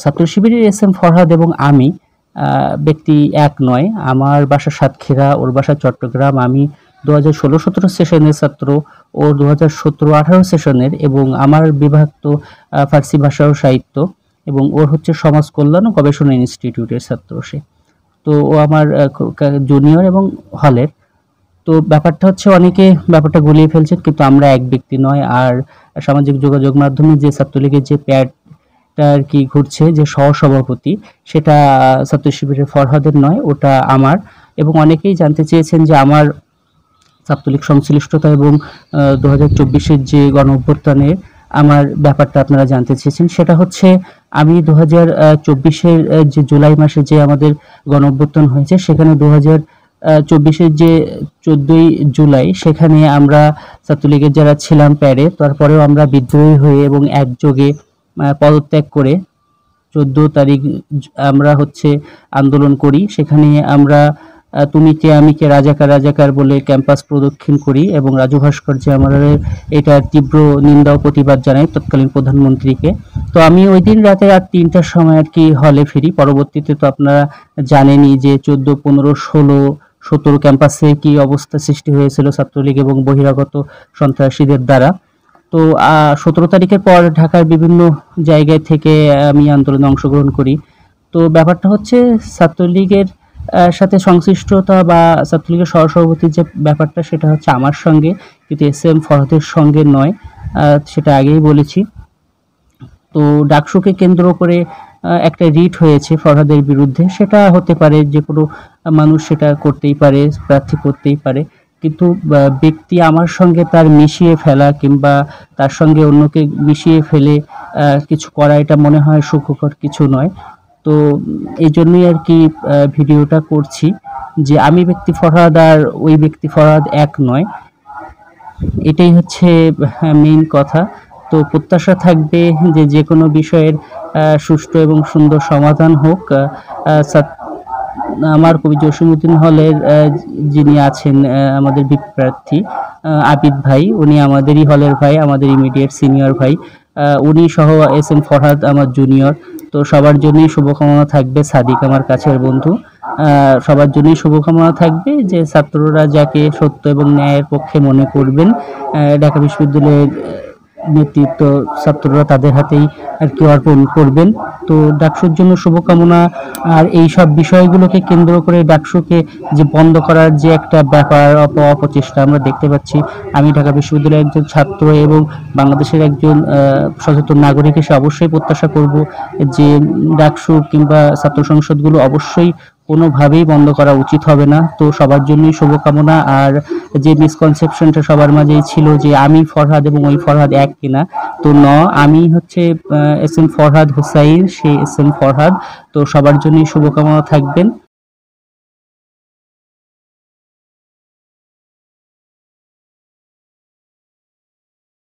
ছাত্র শিবিরের S M Farhad এবং আমি ব্যক্তি এক নয়। আমার বাসা সাতক্ষীরা, ওর বাসা চট্টগ্রাম। আমি 2016-17 সেশনের ছাত্র, ও 2017-18 সেশনের, এবং আমার বিভাগ তো ফার্সি ভাষা ও সাহিত্য, এবং ওর হচ্ছে সমাজ কল্যাণ ও গবেষণা ইনস্টিটিউটের ছাত্র সে। তো ও আমার জুনিয়র এবং হলের। তো ব্যাপারটা হচ্ছে অনেকে ব্যাপারটা গুলিয়ে ফেলছেন, কিন্তু আমরা এক ব্যক্তি নয়। আর সামাজিক যোগাযোগ মাধ্যমে যে ছাত্রলীগের যে প্যাডটা আর কি ঘুরছে, যে সহসভাপতি, সেটা ছাত্র শিবিরের ফরহাদের নয়, ওটা আমার। এবং অনেকেই জানতে চেয়েছেন যে আমার ছাত্রলীগ সংশ্লিষ্টতা এবং 2024-এর যে গণ অভ্যুত্থানের আমার ব্যাপারটা আপনারা জানতে চেয়েছেন। সেটা হচ্ছে আমি 2024-এর যে জুলাই মাসে যে আমাদের গণ অভ্যুত্থান হয়েছে, সেখানে 2024-এর যে 14ই জুলাই, সেখানে আমরা ছাত্রলীগের যারা ছিলাম প্যারে, তারপরেও আমরা বিদ্রোহী হয়ে এবং একযোগে পদত্যাগ করে 14 তারিখ আমরা হচ্ছে আন্দোলন করি। সেখানে আমরা তুমি কে আমি কে রাজাকার রাজাকার বলে ক্যাম্পাস প্রদক্ষিণ করি, এবং রাজু ভাস্কর্যে আমাদের এটার তীব্র নিন্দা ও প্রতিবাদ জানাই তৎকালীন প্রধানমন্ত্রীকে। তো আমি ওই দিন রাতে 8-3টার সময় আর কি হলে ফিরি। পরবর্তীতে তো আপনারা জানেনই যে 14, 15, 16, 17 ক্যাম্পাসে কি অবস্থা সৃষ্টি হয়েছিল ছাত্রলীগ এবং বহিরাগত সন্ত্রাসীদের দ্বারা। তো 17 তারিখের পর ঢাকার বিভিন্ন জায়গায় থেকে আমি আন্দোলনে অংশগ্রহণ করি। তো ব্যাপারটা হচ্ছে ছাত্রলীগের সাথে সংশ্লিষ্টতা বা ছাত্রলীগের সহসভাপতির যে ব্যাপারটা, সেটা হচ্ছে আমার সঙ্গে, কিন্তু এস এম ফরহাদের সঙ্গে নয়। সেটা আগেই বলেছি। তো ডাকসুকে কেন্দ্র করে একটা রিট হয়েছে ফরহাদের বিরুদ্ধে। সেটা হতে পারে, যে কোনো মানুষ সেটা করতেই পারে, প্রার্থী করতেই পারে, কিন্তু ব্যক্তি আমার সঙ্গে তার মিশিয়ে ফেলা কিংবা তার সঙ্গে অন্যকে মিশিয়ে ফেলে কিছু করা, এটা মনে হয় সুখকর কিছু নয়। তো এই জন্যই আর কি ভিডিওটা করছি, যে আমি ব্যক্তি ফরহাদ আর ওই ব্যক্তি ফরহাদ এক নয়। এটাই হচ্ছে মেইন কথা। তো প্রত্যাশা থাকবে যে যে কোনো বিষয়ের সুষ্ঠু এবং সুন্দর সমাধান হোক। আমার কবি জসিমউদ্দিন হলের যিনি আছেন আমাদের প্রার্থী আবিদ ভাই, উনি আমাদেরই হলের ভাই, আমাদের ইমিডিয়েট সিনিয়র ভাই। উনি সহ এস এম ফরহাদ আমার জুনিয়র। তো সবার জন্যই শুভকামনা থাকবে। সাদিক আমার কাছের বন্ধু, সবার জন্যই শুভকামনা থাকবে যে ছাত্ররা যাকে সত্য এবং ন্যায়ের পক্ষে মনে করবেন, ঢাকা বিশ্ববিদ্যালয়ের নেতৃত্ব ছাত্ররা তাদের হাতেই আর কি অর্পণ করবেন। তো ডাকসুর জন্য শুভকামনা। আর এই সব বিষয়গুলোকে কেন্দ্র করে ডাকসুকে যে বন্ধ করার যে একটা ব্যাপার, অপচেষ্টা আমরা দেখতে পাচ্ছি। আমি ঢাকা বিশ্ববিদ্যালয়ের একজন ছাত্র এবং বাংলাদেশের একজন সচেতন নাগরিক হিসেবে অবশ্যই প্রত্যাশা করব যে ডাকসু কিংবা ছাত্র সংসদগুলো অবশ্যই কোনোভাবেই বন্ধ করা উচিত হবে না। তো সবার জন্যই শুভকামনা। আর যে মিসকনসেপশনটা সবার মাঝেই ছিল যে আমি ফরহাদ এবং ওই ফরহাদ এক কিনা, তো আমি হচ্ছে এস এম ফরহাদ হুসাইন, সেই এস এম ফরহাদ। তো সবার জন্যই শুভকামনা থাকবেন।